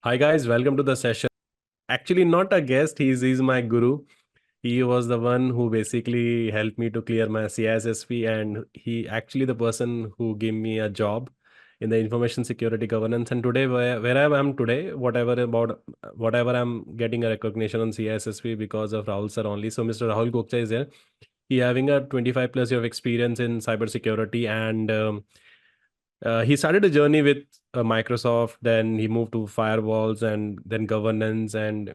Hi guys, welcome to the session. Actually, not a guest, he's my guru. He was the one who basically helped me to clear my CISSP, and he actually the person who gave me a job in the information security governance. And today, where I am today, whatever I'm getting a recognition on CISSP because of Rahul sir only. So Mr. Rahul Gokcha is there. He having a 25 plus year of experience in cybersecurity, and he started a journey with Microsoft. Then he moved to firewalls and then governance, and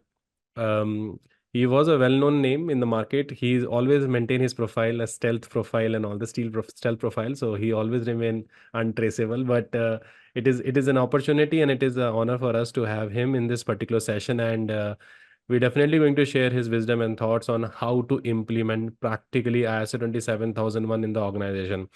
he was a well-known name in the market. He's always maintained his profile, a stealth profile, and all the stealth profile. So he always remain untraceable. But it is an opportunity and it is an honor for us to have him in this particular session. And we're definitely going to share his wisdom and thoughts on how to implement practically ISO 27001 in the organization.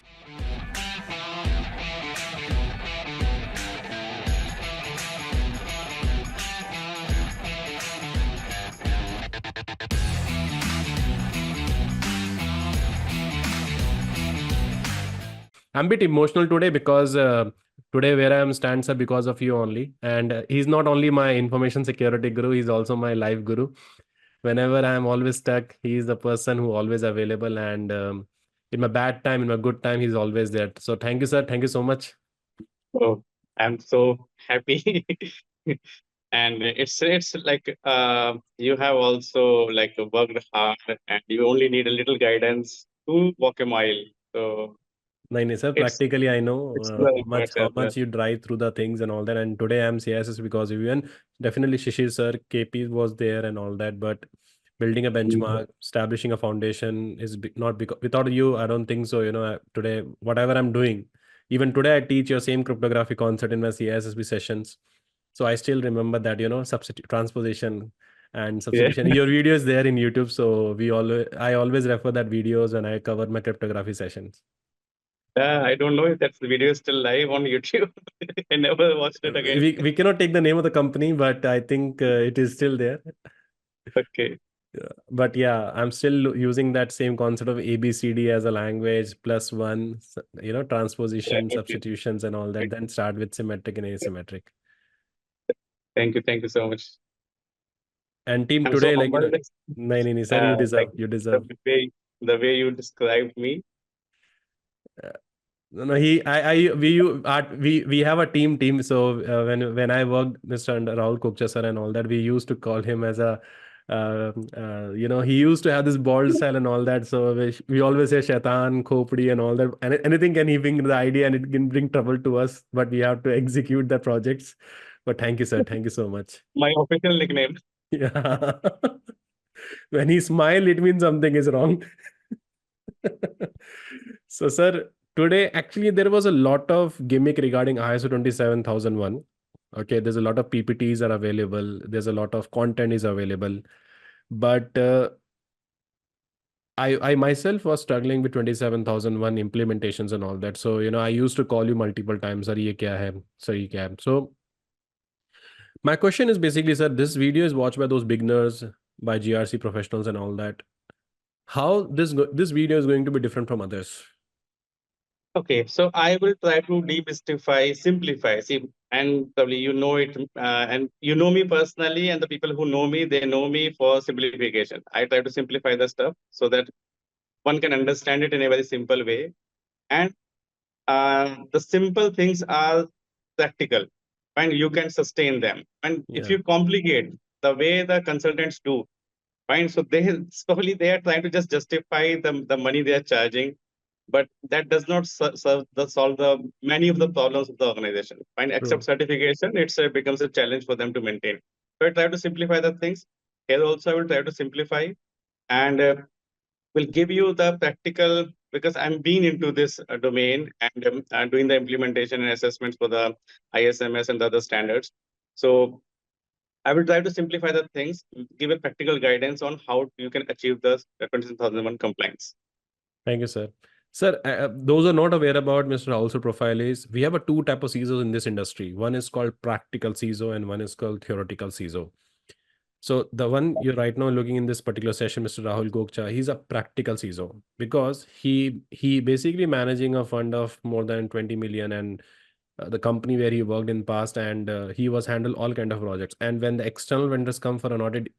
I'm a bit emotional today because today where I am stands up because of you only. And he's not only my information security guru, he's also my life guru. Whenever I'm always stuck, he's the person who always available. And in my bad time, in my good time, he's always there. So thank you, sir. Thank you so much. Oh, I'm so happy. And it's like you have also like worked hard and you only need a little guidance to walk a mile. So No, sir. it's Practically, I know it's very much how much you drive through the things and all that. And today I'm CSS because of you. And definitely Shishir sir, KP was there and all that. But building a benchmark, establishing a foundation is not because without you, I don't think so. Today, whatever I'm doing, even today, I teach your same cryptography concept in my CISSP sessions. So I still remember that, substitute transposition and yeah. substitution. Your video is there in YouTube. So I always refer that videos when I cover my cryptography sessions. I don't know if that video is still live on YouTube. I never watched it again. We cannot take the name of the company, but I think it is still there. Okay. But yeah, I'm still using that same concept of ABCD as a language plus one, Yeah, transposition, okay. substitutions, and all that. Then start with symmetric and asymmetric. Thank you so much. And team I'm so today, humbled. no, sir, you Like deserve, you the deserve. the way you described me. Uh, No, we have a team. So when I worked, Mr. and Rahul Kokcha sir and all that, we used to call him as a, he used to have this bald style and all that. So we always say Shaitan, Khopdi and all that. And anything can he bring the idea and it can bring trouble to us, but we have to execute the projects. But thank you, sir. Thank you so much. My official nickname. Yeah. When he smile, it means something is wrong. So, sir, today actually there was a lot of gimmick regarding ISO 27001. Okay, there's a lot of PPTs are available. There's a lot of content is available, but I myself was struggling with 27001 implementations and all that. So I used to call you multiple times, sir, ye kya hai? Sir, ye kya hai? So my question is basically, sir, this video is watched by those beginners, by GRC professionals and all that. How this video is going to be different from others? Okay, so I will try to demystify, simplify. See, and probably you know it, and you know me personally, and the people who know me, they know me for simplification. I try to simplify the stuff so that one can understand it in a very simple way. And the simple things are practical, and you can sustain them. And if Yeah, you complicate the way the consultants do, fine. So they are trying to just justify the money they are charging, but that does not solve the many of the problems of the organization. Fine, except true. certification, it becomes a challenge for them to maintain. So I try to simplify the things. Here also, I will try to simplify and will give you the practical because I'm being into this domain and doing the implementation and assessments for the ISMS and the other standards. So I will try to simplify the things, give a practical guidance on how you can achieve the 27001 compliance. Thank you, sir. Sir, those are not aware about Mr. Raul's profile is we have a two type of CISOs in this industry. One is called practical CISO and one is called theoretical CISO. So the one you're right now looking in this particular session, Mr. Rahul Gokcha, he's a practical CISO because he basically managing a fund of more than 20 million, and the company where he worked in past, and he was handled all kind of projects. And when the external vendors come for an audit,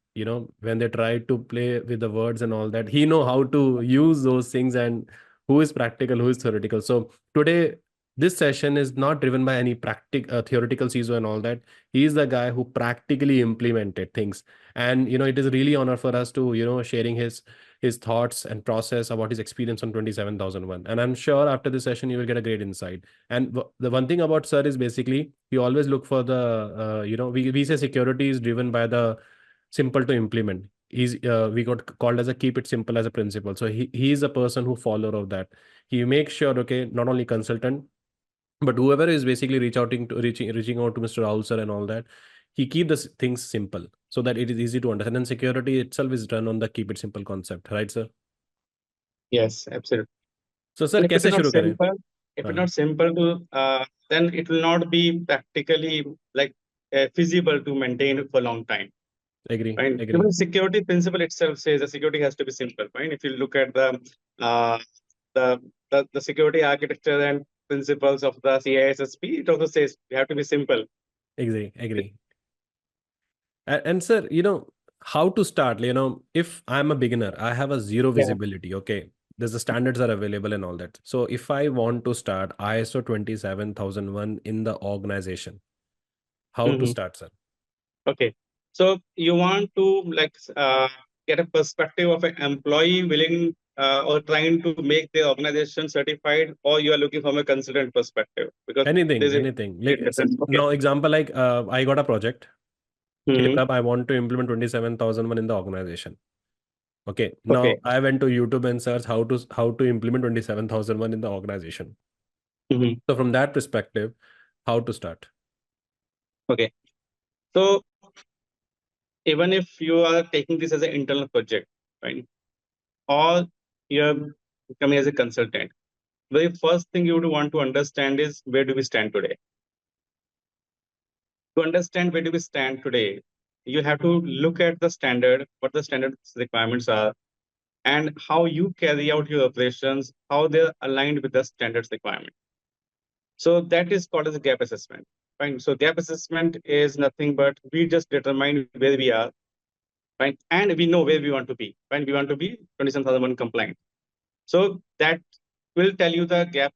when they try to play with the words and all that, he know how to use those things, and who is practical, who is theoretical. So today, this session is not driven by any theoretical CISO and all that. He is the guy who practically implemented things. And it is really honor for us to sharing his thoughts and process about his experience on 27001. And I'm sure after this session you will get a great insight. And the one thing about sir is basically he always look for the we say security is driven by the simple to implement. We got called as a keep it simple as a principle. So he is a person who follower of that. He makes sure, okay, not only consultant, but whoever is basically reaching out to Mr. Rahul sir and all that, he keep the things simple so that it is easy to understand. And security itself is run on the keep it simple concept, right, sir? Yes, absolutely. So sir, And if it कैसे is not शुरू करें? simple, if it's not simple to, then it will not be practically like feasible to maintain for a long time. Agree. Right? Even security principle itself says the security has to be simple. Right? If you look at uh, the security architecture and principles of the CISSP, it also says you have to be simple. Agree. And sir, how to start? If I'm a beginner, I have a zero visibility. Okay, there's the standards are available and all that. So if I want to start ISO 27001 in the organization, how to start, sir? Okay, so you want to get a perspective of an employee willing or trying to make the organization certified, or you are looking from a consultant perspective, because anything. Like difference. Okay. now, example, like I got a project. Okay, Mhm. Prab, I want to implement 27001 in the organization. Okay, now Okay. I went to YouTube and searched how to implement 27001 in the organization. Mhm. So from that perspective, how to start? Okay. So even if you are taking this as an internal project, right, or you're coming as a consultant, the very first thing you would want to understand is where do we stand today? To understand where do we stand today, you have to look at the standard, what the standard requirements are, and how you carry out your operations, how they're aligned with the standards requirement. So that is called as a gap assessment. Right? So gap assessment is nothing but we just determine where we are, right? And we know where we want to be. Right? We want to be 27001 compliant. So that will tell you the gap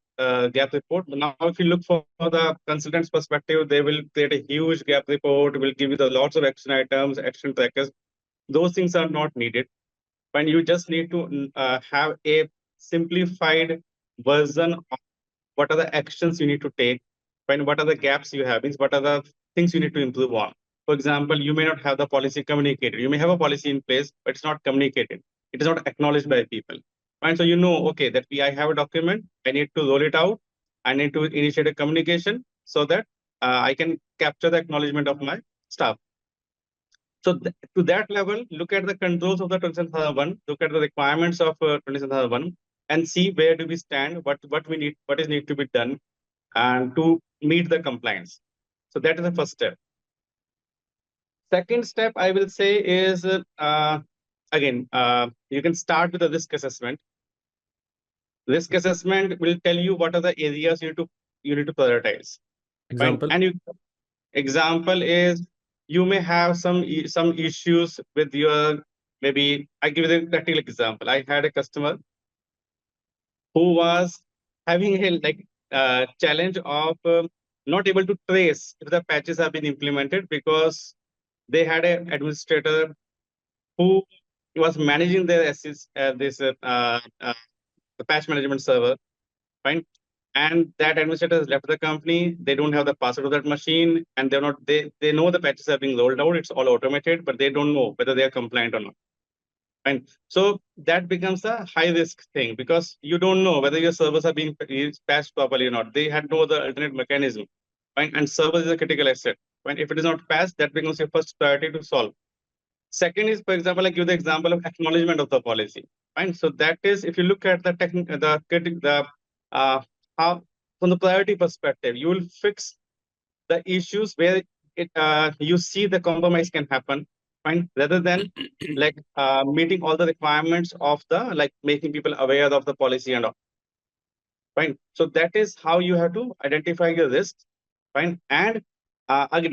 report. Now, if you look for the consultant's perspective, they will create a huge gap report, will give you the lots of action items, action trackers. Those things are not needed. And you just need to have a simplified version of what are the actions you need to take, and what are the gaps you have, means what are the things you need to improve on. For example, you may not have the policy communicated. You may have a policy in place, but it's not communicated. It is not acknowledged by people. And so okay, that I have a document, I need to roll it out, I need to initiate a communication so that I can capture the acknowledgement of my staff. So to that level, look at the controls of the 27001, look at the requirements of 27001, and see where do we stand, what we need, what is need to be done, and to meet the compliance. So that is the first step. Second step, I will say, is again, you can start with a risk assessment. Risk assessment will tell you what are the areas you need to prioritize. Example. And example is you may have some issues with your, maybe I give you a practical example. I had a customer who was having a challenge of not able to trace if the patches have been implemented, because they had an administrator who was managing their the patch management server, fine. And that administrator has left the company. They don't have the password of that machine, and they know the patches are being rolled out. It's all automated, but they don't know whether they are compliant or not. And so that becomes a high risk thing, because you don't know whether your servers are being patched properly or not. They had no other alternate mechanism. Right? And server is a critical asset. When if it is not patched, that becomes your first priority to solve. Second is, for example, I give the example of acknowledgement of the policy. Right? So that is, if you look at uh, how from the priority perspective, you will fix the issues where you see the compromise can happen, fine, rather than meeting all the requirements of the making people aware of the policy and all. Fine. So that is how you have to identify your risks. fine. And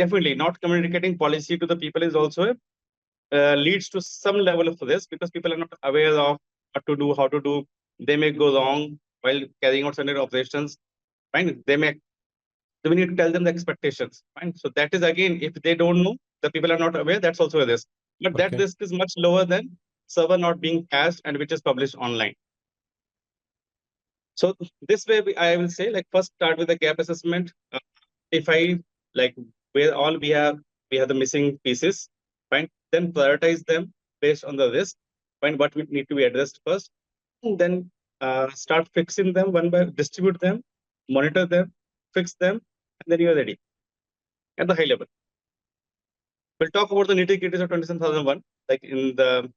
definitely not communicating policy to the people is also leads to some level of risk, because people are not aware of what to do, how to do. They may go wrong while carrying out certain operations. Fine. So we need to tell them the expectations. Fine. So that is, again, if they don't know, the people are not aware, that's also a risk. But that Okay. risk is much lower than server not being cached and which is published online. So this way, I will say, like, first start with the gap assessment. If I like where all we have the missing pieces, fine. Then prioritize them based on the risk. Find what we need to be addressed first, and then start fixing them one by distribute them, monitor them, fix them, and then you are ready at the high level. We'll talk about the nitty-gritties of 27001, like in the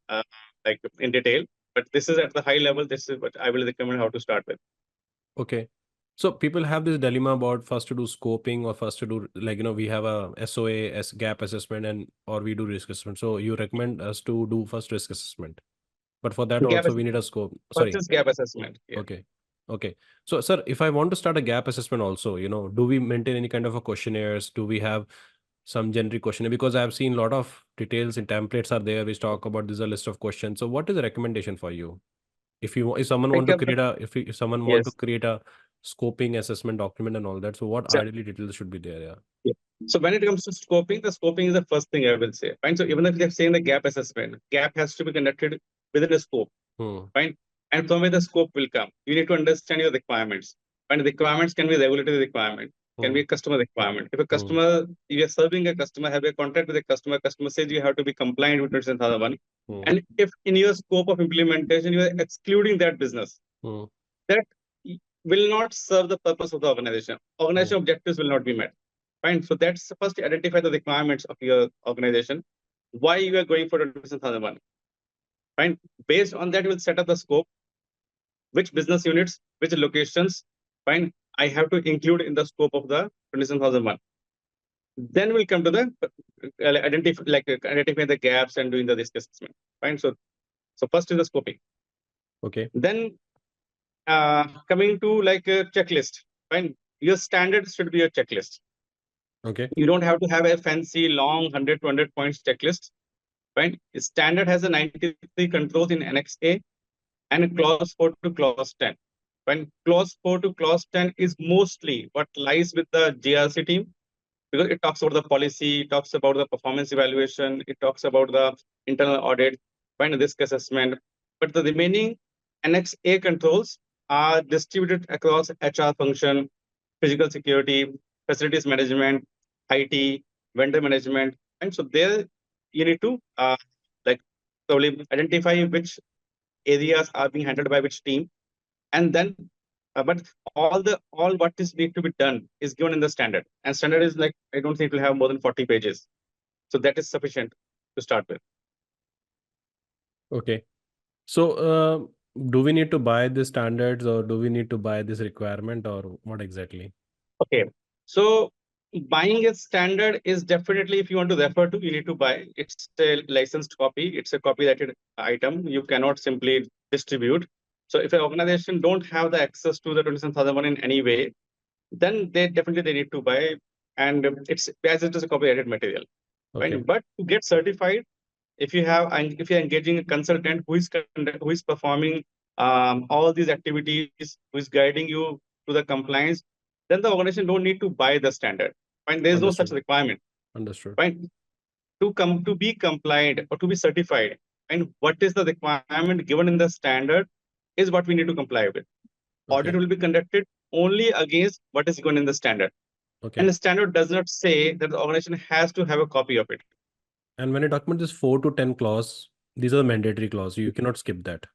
like in detail. But this is at the high level. This is what I will recommend how to start with. Okay. So people have this dilemma about first to do scoping or first to do, like, we have a SOA as gap assessment, and or we do risk assessment. So you recommend us to do first risk assessment, but for that Gap also we assessment need a scope. first Sorry. is gap assessment. Yeah. Okay. Okay. So, sir, if I want to start a gap assessment also, do we maintain any kind of a questionnaires? Do we have some generic questionnaire? Because I've seen a lot of details and templates are there which talk about, this is a list of questions. So what is the recommendation for you? If someone want Like, to create a, if someone want to yes. create a scoping assessment document and all that, so what So, ideally details should be there? Yeah. yeah. So when it comes to scoping, the scoping is the first thing I will say. Fine. So even if they're saying the gap assessment, gap has to be conducted within a scope. Hmm. Fine. And from where the scope will come, you need to understand your requirements. And the requirements can be regulatory requirement, can be a customer requirement. If a customer, you are serving a customer, have a contract with a customer, customer says you have to be compliant with 27001. And if in your scope of implementation you are excluding that business, that will not serve the purpose of the organization. Organization objectives will not be met. Fine. So that's first to identify the requirements of your organization. Why you are going for 27001. Fine. Based on that, you will set up the scope, which business units, which locations, fine, I have to include in the scope of the 27001. Then we'll come to the identify the gaps and doing the risk assessment. Fine. So first is the scoping. Okay. Then coming to like a checklist. Fine. Your standard should be a checklist. Okay. You don't have to have a fancy long 100 to 100 points checklist. Right. Standard has a 93 controls in Annex A and clause 4 to clause 10. When clause 4 to clause 10 is mostly what lies with the GRC team, because it talks about the policy, it talks about the performance evaluation, it talks about the internal audit, find risk assessment. But the remaining Annex A controls are distributed across HR function, physical security, facilities management, IT, vendor management. And so there you need to like probably identify which areas are being handled by which team, and then but all what is need to be done is given in the standard, and standard is like, I don't think it will have more than 40 pages, so that is sufficient to start with. Okay. So do we need to buy the standards, or do we need to buy this requirement, or what exactly? Okay, so buying a standard is definitely, if you want to refer to, you need to buy. It's a licensed copy, it's a copyrighted item, you cannot simply distribute. So if an organization don't have the access to the 27001 in any way, then they definitely need to buy, and it's as it is a copyrighted material. Okay. Right? But to get certified, if you're engaging a consultant who is performing all these activities, who is guiding you to the compliance, then the organization don't need to buy the standard. Fine, there is no such Understood. requirement. Understood. Fine, to be compliant or to be certified, and what is the requirement given in the standard is what we need to comply with. Audit Okay. will be conducted only against what is given in the standard. Okay. And the standard does not say that the organization has to have a copy of it. And when you talk about this 4 to 10 clause, these are the mandatory clause. You cannot skip that.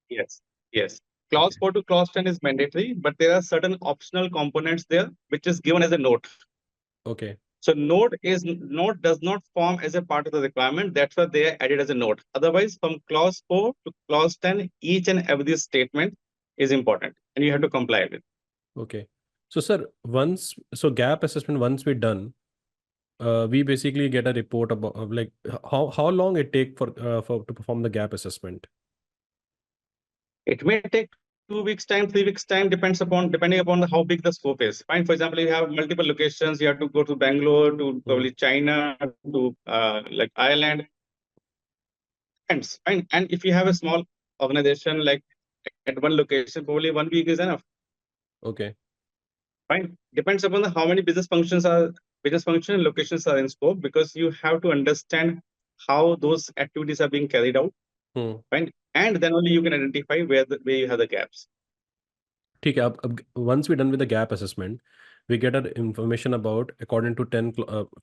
Yes, yes. Clause Okay. 4 to clause 10 is mandatory, but there are certain optional components there, which is given as a note. Okay. So note does not form as a part of the requirement. That's why they are added as a note. Otherwise, from clause 4 to clause 10, each and every statement is important, and you have to comply with. Okay. So, sir, gap assessment, once we're done, we basically get a report about like how long it take for to perform the gap assessment. It may take 2 weeks time, 3 weeks time, depending upon how big the scope is. Fine. For example, you have multiple locations. You have to go to Bangalore, to probably China, to like Ireland. Fine. And if you have a small organization like at one location, probably 1 week is enough. Okay. Fine. Depends upon how many business function locations are in scope, because you have to understand how those activities are being carried out. Fine. And then only you can identify where you have the gaps. ठीक है, अब once we're done with the gap assessment, we get our information about, according to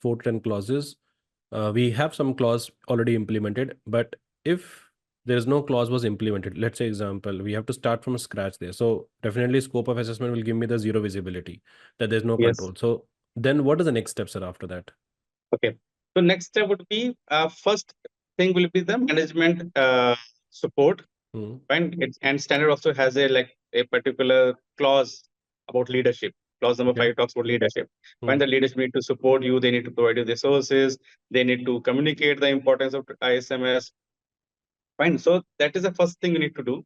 4 to 10 clauses, we have some clause already implemented, but if there is no clause was implemented, let's say example, we have to start from scratch there. So definitely scope of assessment will give me the zero visibility, that there's no Yes. control. So then what are the next steps, sir, after that? Okay. So next step would be, first thing will be the management support. Fine. And standard also has a particular clause about leadership. Clause number 5 talks about leadership. When the leadership need to support you, they need to provide you the resources, they need to communicate the importance of ISMS. Fine. So that is the first thing you need to do.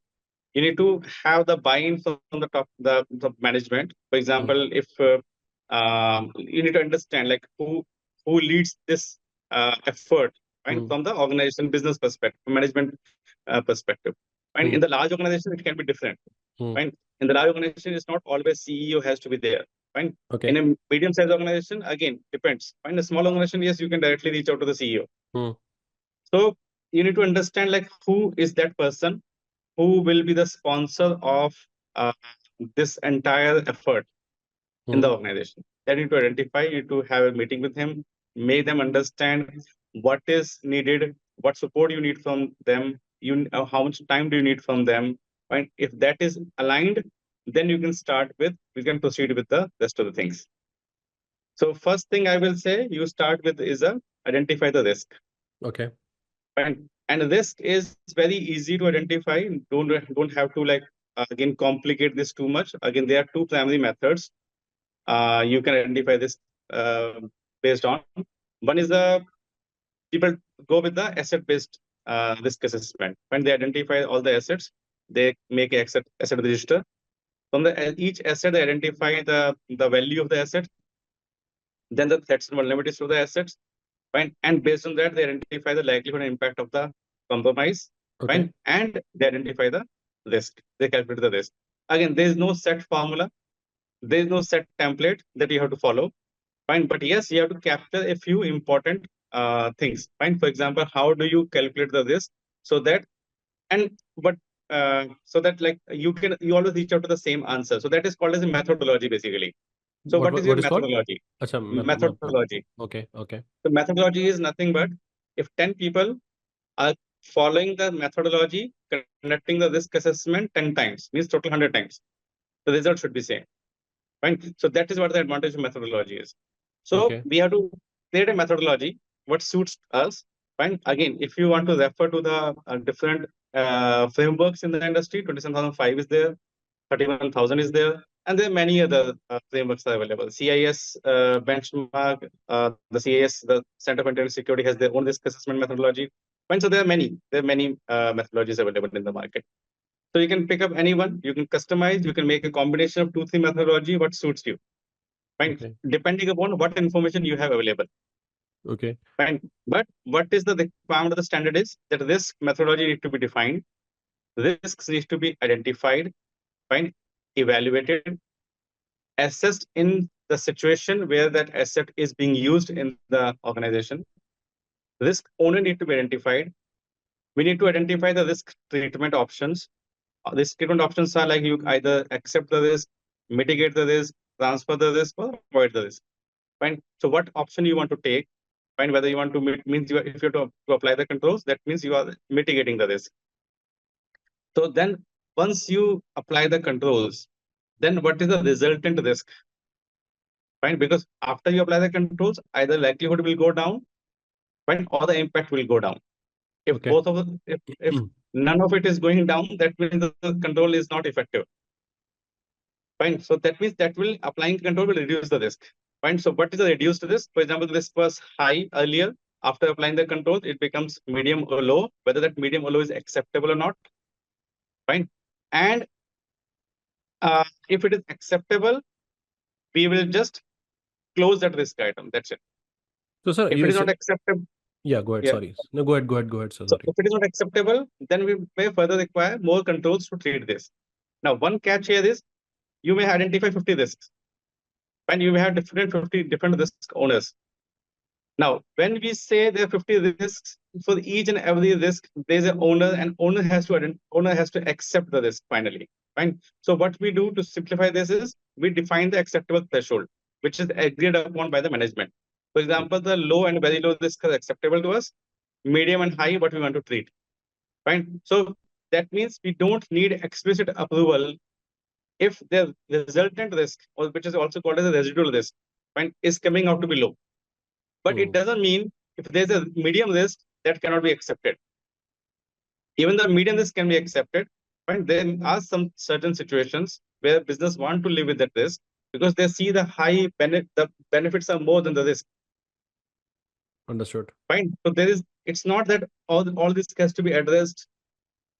You need to have the buy-in from the top, the management. For example, if you need to understand like who leads this effort, right? From the organization business perspective, management perspective. And in the large organization, it can be different. Fine. In the large organization, it's not always CEO has to be there. Fine. Okay. In a medium-sized organization, again, depends. In a small organization, yes, you can directly reach out to the CEO. So you need to understand like who is that person who will be the sponsor of this entire effort in the organization. Then you need to identify, you need to have a meeting with him, make them understand what is needed, what support you need from them, how much time do you need from them. Right? If that is aligned, then you can proceed with the rest of the things. So first thing I will say, you start with is identify the risk. Okay. Fine. And risk is very easy to identify. Don't have to again complicate this too much. Again, there are 2 primary methods. You can identify this based on. One is people go with the asset-based risk assessment. When they identify all the assets, they make an asset register. From each asset, they identify the value of the asset, then the threats and vulnerabilities to the assets. Fine. And based on that, they identify the likelihood and impact of the compromise. Okay. Fine. And they identify the risk. They calculate the risk. Again, there is no set formula. There is no set template that you have to follow. Fine. But yes, you have to capture a few important things. Fine. For example, how do you calculate the risk so that you always reach out to the same answer. So that is called as a methodology, basically. So what is your methodology? Methodology. Okay. The methodology is nothing but if 10 people are following the methodology, conducting the risk assessment 10 times, means total 100 times, the result should be same. Fine. So that is what the advantage of methodology is. So we have to create a methodology, what suits us. Fine. Again, if you want to refer to the different frameworks in the industry, 27,005 is there, 31,000 is there, and there are many other frameworks that are available. CIS benchmark, the CIS, the Center for Internal Security, has their own risk assessment methodology. Fine. So there are many methodologies available in the market. So you can pick up any one, you can customize, you can make a combination of 2-3 methodology, what suits you. Fine. Okay. Depending upon what information you have available. Okay. Fine. But what is the requirement of the standard is that risk methodology needs to be defined, risks need to be identified, fine, evaluated, assessed in the situation where that asset is being used in the organization. Risk owner need to be identified. We need to identify the risk treatment options. Risk treatment options are like you either accept the risk, mitigate the risk, transfer the risk, or avoid the risk. Fine. So what option you want to take? Fine. Whether you want to means if you have to apply the controls, that means you are mitigating the risk. So then once you apply the controls, then what is the resultant risk? Fine. Because after you apply the controls, either likelihood will go down, fine, or the impact will go down. If both of them, if none of it is going down, that means the control is not effective. Fine. So that means that applying control will reduce the risk. Fine. So what is the reduced risk? For example, the risk was high earlier. After applying the control, it becomes medium or low. Whether that medium or low is acceptable or not. Fine. And If it is acceptable, we will just close that risk item. That's it. So, sir, If you it is not said, acceptable, yeah, go ahead. yeah. Sorry. No, go ahead. Go ahead. Go ahead. So, So sorry. if it is not acceptable, then we may further require more controls to treat this. Now, one catch here is you may identify 50 risks, and you may have 50 different risk owners. Now, when we say there are 50 risks, for each and every risk, there's an owner, and owner has to accept the risk finally. Fine. So what we do to simplify this is we define the acceptable threshold, which is agreed upon by the management. For example, the low and very low risk is acceptable to us, medium and high, what we want to treat. Fine. So that means we don't need explicit approval if the resultant risk, or which is also called as a residual risk, fine, is coming out to be low. But it doesn't mean if there's a medium risk that cannot be accepted. Even the medium risk can be accepted. Fine. There are some certain situations where business want to live with that risk because they see the the benefits are more than the risk. Understood. Fine. So it's not that all this has to be addressed.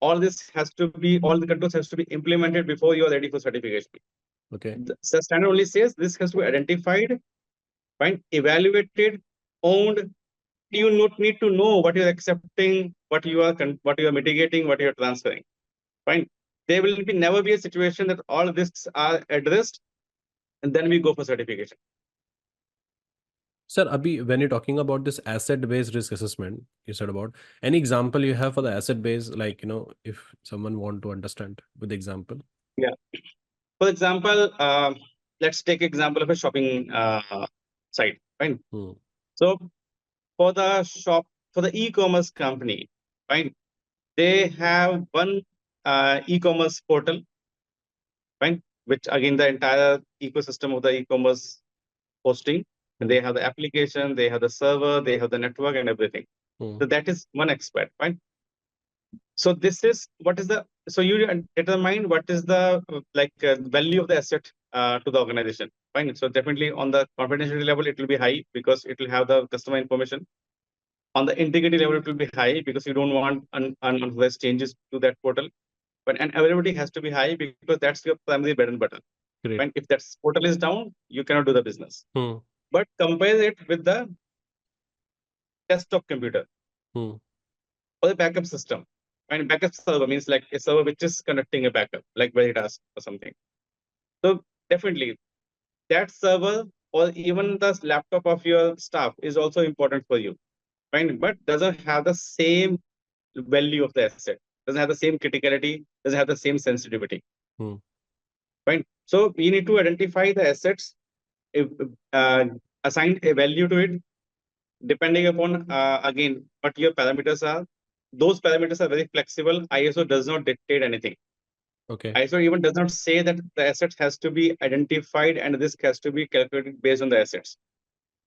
All the controls has to be implemented before you are ready for certification. Okay. The standard only says this has to be identified, fine, evaluated, owned. You not need to know what you're accepting, what you are mitigating, what you're transferring. Fine. There will never be a situation that all risks are addressed and then we go for certification. Sir, Abhi, when you're talking about this asset-based risk assessment, you said about any example you have for the asset-based, like, if someone want to understand with the example. Yeah. For example, let's take example of a shopping site. Fine. So for the e-commerce company, fine, they have one e-commerce portal, fine, which again the entire ecosystem of the e-commerce hosting. And they have the application, they have the server, they have the network and everything. So that is one expert, fine. So this is you determine what is the value of the asset to the organization. Fine. So definitely on the confidentiality level, it will be high because it will have the customer information. On the integrity level, it will be high because you don't want unauthorized changes to that portal. And availability has to be high because that's your primary bread and butter. When if that portal is down, you cannot do the business. But compare it with the desktop computer or the backup system. And backup server means like a server which is conducting a backup, like Veritas or something. So definitely that server or even the laptop of your staff is also important for you. Fine, but doesn't have the same value of the asset, doesn't have the same criticality, doesn't have the same sensitivity. Fine. So we need to identify the assets, assign a value to it, depending upon again what your parameters are. Those parameters are very flexible. ISO does not dictate anything. Okay. ISO even does not say that the asset has to be identified and risk has to be calculated based on the assets.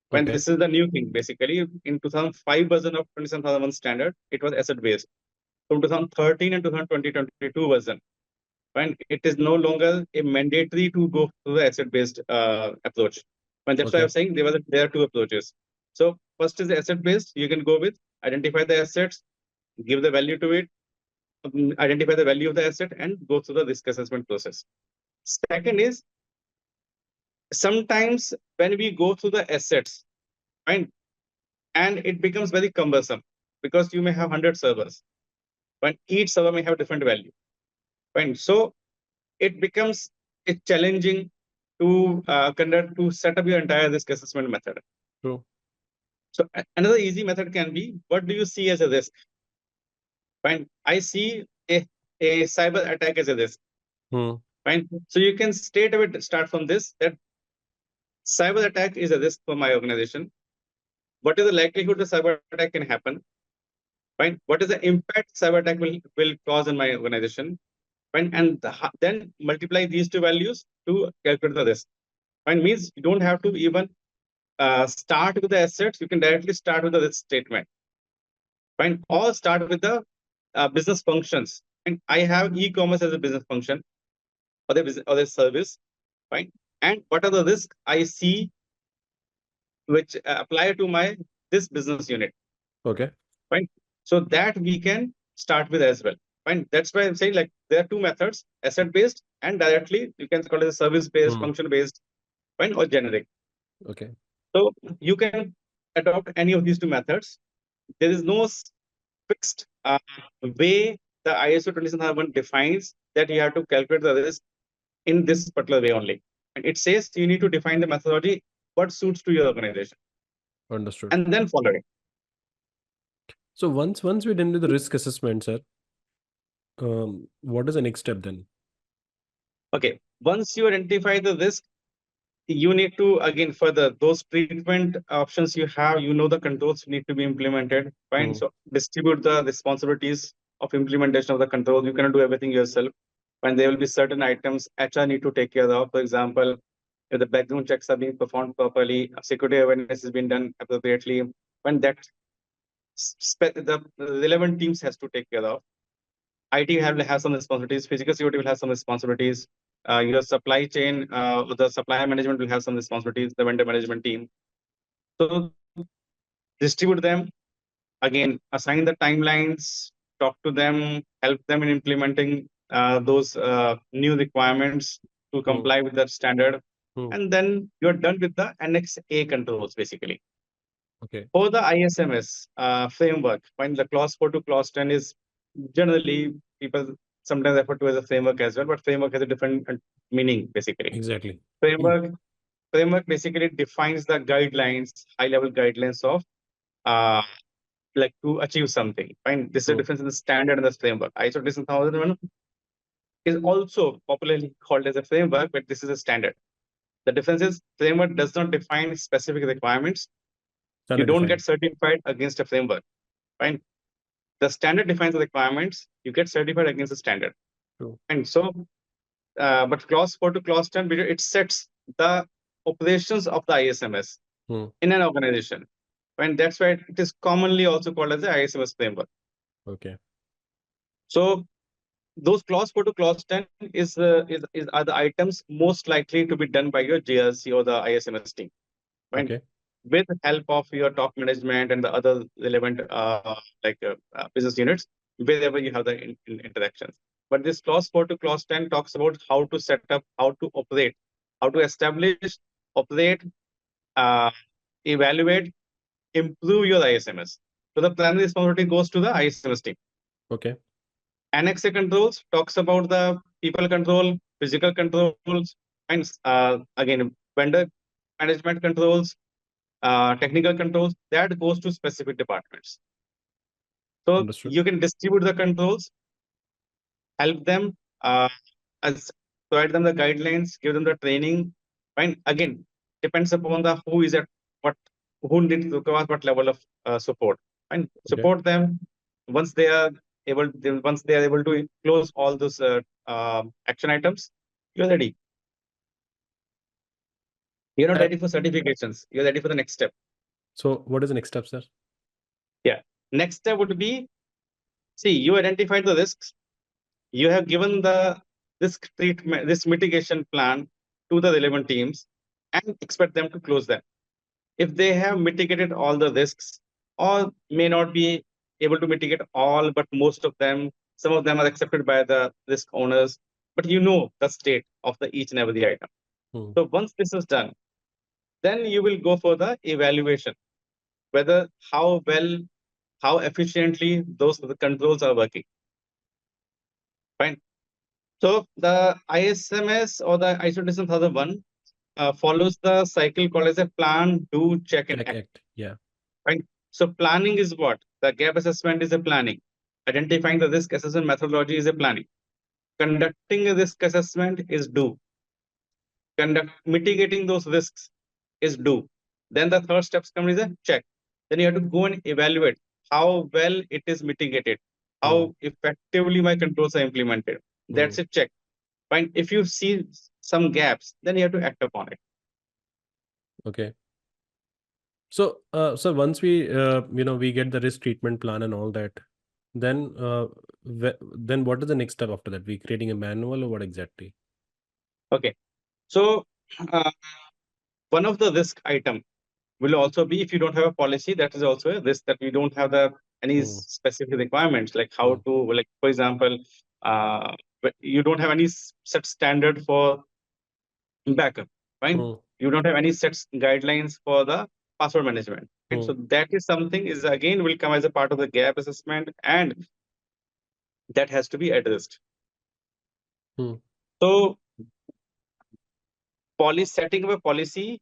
When this is the new thing, basically, in 2005 version of 27001 standard, it was asset based. From 2013 and 2022 version, when it is no longer a mandatory to go to the asset based approach. And that's why I'm saying there are two approaches. So first is the asset based. You can go with identify the assets, give the value to it, identify the value of the asset, and go through the risk assessment process. Second is sometimes when we go through the assets, fine, and it becomes very cumbersome because you may have 100 servers, but each server may have different value. Fine. So it becomes challenging to set up your entire risk assessment method. True. So another easy method can be, what do you see as a risk? Fine. I see a cyber attack as a risk. Fine. So you can straight away start from this, that cyber attack is a risk for my organization. What is the likelihood the cyber attack can happen? Fine. What is the impact cyber attack will cause in my organization? Fine. And then multiply these two values to calculate the risk. Fine. Means you don't have to even start with the assets. You can directly start with the risk statement. Fine. Or start with the business functions. And I have e-commerce as a business function or the service. Fine. And what are the risks I see which apply to this business unit? Okay. Fine. So that we can start with as well. Fine. That's why I'm saying like there are two methods: asset-based and directly you can call it a service-based, function-based, fine, or generic. Okay. So you can adopt any of these two methods. There is no fixed way the ISO 27001 defines that you have to calculate the risk in this particular way only. And it says you need to define the methodology what suits to your organization Understood. and then follow it. So once we're done with the risk assessment, sir, what is the next step then? Okay. Once you identify the risk, you need to again further those treatment options you have, the controls need to be implemented. Fine. So distribute the responsibilities of implementation of the control. You cannot do everything yourself. When there will be certain items HR need to take care of. For example, if the background checks are being performed properly, security awareness has been done appropriately, when that the relevant teams has to take care of. IT have some responsibilities, physical security will have some responsibilities, your supply chain, the supply management will have some responsibilities, the vendor management team. So distribute them, again, assign the timelines, talk to them, help them in implementing those new requirements to comply with that standard. And then you're done with the Annex A controls, basically. Okay. For the ISMS framework, when the clause 4 to clause 10 is generally people sometimes refer to as a framework as well, but framework has a different meaning, basically. Exactly. Framework basically defines the guidelines, high-level guidelines of like to achieve something. Fine. This is the difference in the standard and the framework. ISO 27001 is also popularly called as a framework, but this is a standard. The difference is framework does not define specific requirements. You don't get certified against a framework. Fine. The standard defines the requirements. You get certified against the standard. True. And so, but clause 4 to clause 10, it sets the operations of the ISMS in an organization. And that's why it is commonly also called as the ISMS framework. Okay. So those clause 4 to clause 10 are the items most likely to be done by your JRC or the ISMS team. Right? Okay. With the help of your top management and the other relevant business units, wherever you have the interactions. But this clause 4 to clause 10 talks about how to set up, how to operate, how to establish, operate, evaluate, improve your ISMS. So the primary responsibility goes to the ISMS team. Okay. Annex A controls talks about the people control, physical controls, and again, vendor management controls, technical controls, that goes to specific departments. So Understood. you can distribute the controls, help them, provide them the guidelines, give them the training. Fine. Again, depends upon the who is at who needs to require what level of support. And support them once they are able to close all those action items. You're ready. You're not ready for certifications. You're ready for the next step. So what is the next step, sir? Yeah. Next step would be, see, you identified the risks. You have given the risk treatment, risk mitigation plan to the relevant teams and expect them to close them. If they have mitigated all the risks or may not be able to mitigate all, but most of them, some of them are accepted by the risk owners, but you know the state of the each and every item. So once this is done, then you will go for the evaluation, whether how well, how efficiently those the controls are working. Fine. So the ISMS or the ISO 27001 follows the cycle called as a plan, do, check, and act. Yeah. Right. So planning is what? The gap assessment is a planning. Identifying the risk assessment methodology is a planning. Conducting a risk assessment is do. Mitigating those risks is do. Then the third steps come is a check. Then you have to go and evaluate how well it is mitigated, how effectively my controls are implemented. That's a check. Fine. If you see some gaps, then you have to act upon it. Okay. So, so once we, we get the risk treatment plan and all that, then what is the next step after that? We creating a manual or what exactly? Okay. So one of the risk item will also be if you don't have a policy, that is also a risk that we don't have the any specific requirements, like how to, like, for example, you don't have any set standard for backup, right? You don't have any set guidelines for the password management. Right? So that is something is again will come as a part of the gap assessment, and that has to be addressed. So setting of a policy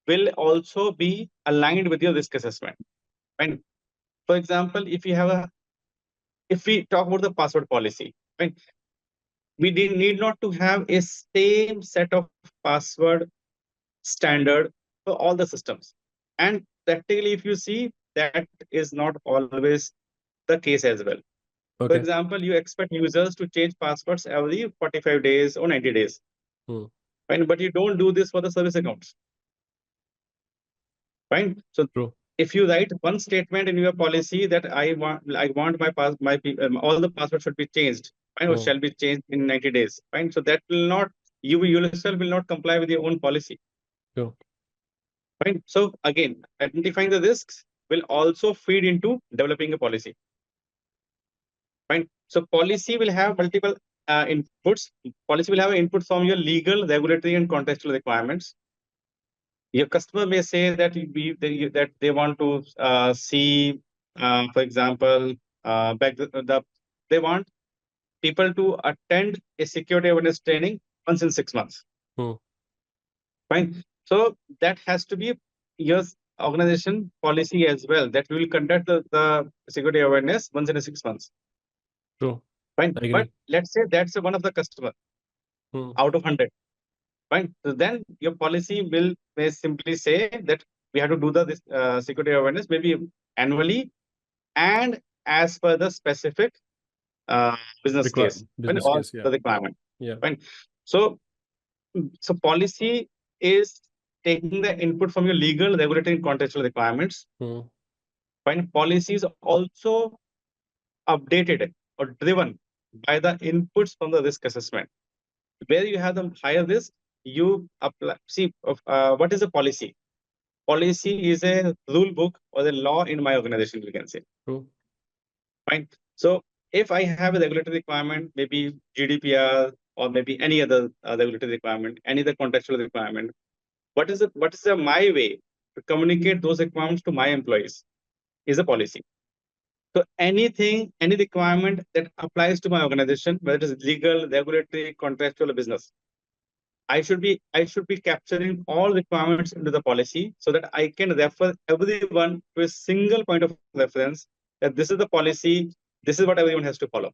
will also be aligned with your risk assessment. Right? For example, if we talk about the password policy, right? We need not to have a same set of password standard for all the systems. And practically, if you see, that is not always the case as well. Okay. For example, you expect users to change passwords every 45 days or 90 days. Right? But you don't do this for the service accounts. Right? So true. If you write one statement in your policy that I want all the passwords should be changed, right, or shall be changed in 90 days, right? So that will not, you yourself will not comply with your own policy. True. Right. So again, identifying the risks will also feed into developing a policy. Right. So policy will have multiple inputs. Policy will have input from your legal, regulatory, and contextual requirements. Your customer may say that they want to see, for example, they want people to attend a security awareness training once in 6 months. Fine. So that has to be your organization policy as well, that we will conduct the security awareness once in 6 months. True. Fine. But let's say that's one of the customer out of 100. Fine. So then your policy may simply say that we have to do the security awareness maybe annually and as per the specific business case. Business case, yeah. The requirement. Yeah. Fine. So policy is taking the input from your legal, regulatory, and contextual requirements. Fine. Policy is also updated or driven by the inputs from the risk assessment. Where you have the higher risk, you apply. See, what is a policy? Policy is a rule book or a law in my organization, we can say. True. Fine. So if I have a regulatory requirement, maybe GDPR or maybe any other regulatory requirement, any other contextual requirement, what is my way to communicate those requirements to my employees is a policy. So any requirement that applies to my organization, whether it is legal, regulatory, contractual, or business, I should be capturing all requirements into the policy so that I can refer everyone to a single point of reference, that this is the policy, this is what everyone has to follow.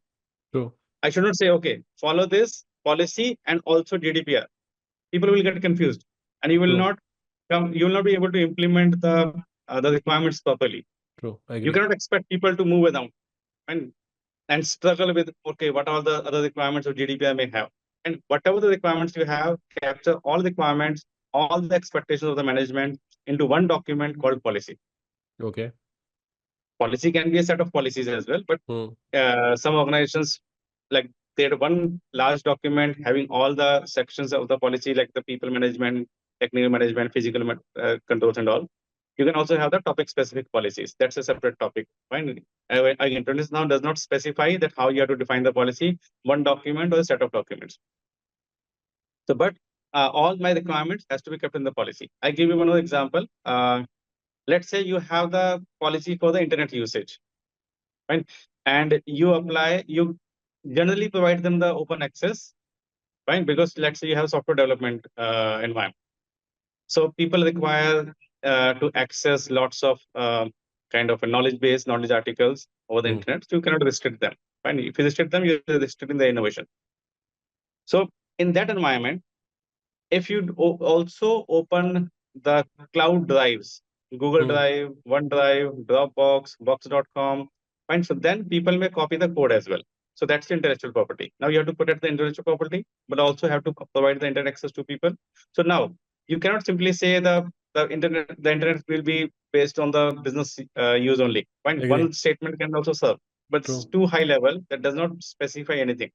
True. I should not say, okay, follow this policy and also GDPR. People will get confused, and you will not be able to implement the requirements properly. True. I agree. You cannot expect people to move around and struggle with, okay, what are the other requirements of GDPR may have. And whatever the requirements you have, capture all the requirements, all the expectations of the management into one document called policy. Okay. Policy can be a set of policies as well, but some organizations, like, they have one large document having all the sections of the policy, like the people management, technical management, physical controls, and all. You can also have the topic-specific policies. That's a separate topic. Fine. Again, TONIS now does not specify that how you have to define the policy, one document or a set of documents. So, but all my requirements has to be kept in the policy. I give you one more example. Let's say you have the policy for the internet usage, right? And you generally provide them the open access, right? Because let's say you have software development environment. So people require to access lots of kind of a knowledge articles over the internet. So you cannot restrict them. Right? If you restrict them, you're restricting the innovation. So in that environment, if you also open the cloud drives, Google Drive, OneDrive, Dropbox, Box.com, fine. So then people may copy the code as well. So that's the intellectual property. Now you have to protect the intellectual property, but also have to provide the internet access to people. So now you cannot simply say the internet will be based on the business use only. Fine. One statement can also serve, but it's too high level that does not specify anything.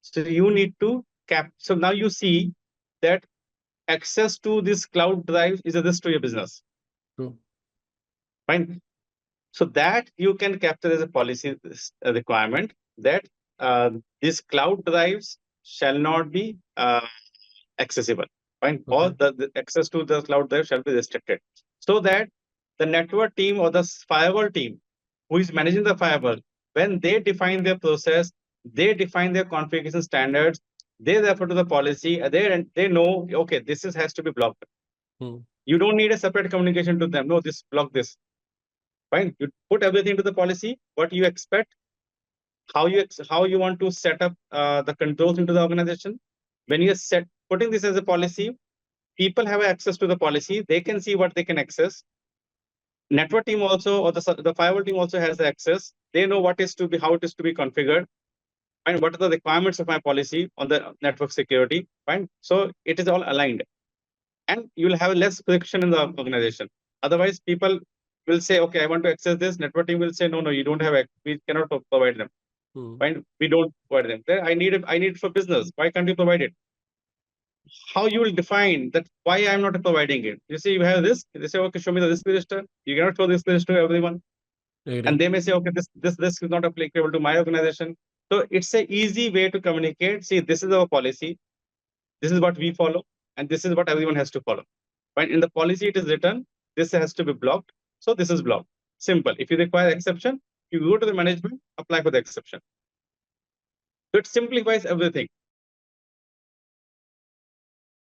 So you need to cap. So now you see that access to this cloud drive is a risk to your business. True. Fine. So that you can capture as a policy requirement that these cloud drives shall not be accessible, fine, or the access to the cloud drive shall be restricted, so that the network team or the firewall team who is managing the firewall, when they define their process, they define their configuration standards, they refer to the policy, they know, okay, this has to be blocked. You don't need a separate communication to them. No, this block this. Fine. You put everything to the policy, what you expect, how you want to set up the controls into the organization. When you are putting this as a policy, people have access to the policy. They can see what they can access. Network team also, or the firewall team also has the access. They know what is to be, how it is to be configured, and what are the requirements of my policy on the network security. Fine. So it is all aligned, and you will have less friction in the organization. Otherwise, people will say, okay, I want to access this. Network team will say, no, you don't have. We cannot provide them. Fine. We don't provide them. I need it for business. Why can't you provide it? How you will define that? Why I'm not providing it? You see, you have this. They say, okay, show me the risk register. You cannot show this register to everyone. And they may say, okay, this risk is not applicable to my organization. So it's an easy way to communicate. See, this is our policy. This is what we follow, and this is what everyone has to follow. Right? In the policy, it is written, this has to be blocked. So this is blocked. Simple. If you require exception, you go to the management, apply for the exception. So it simplifies everything.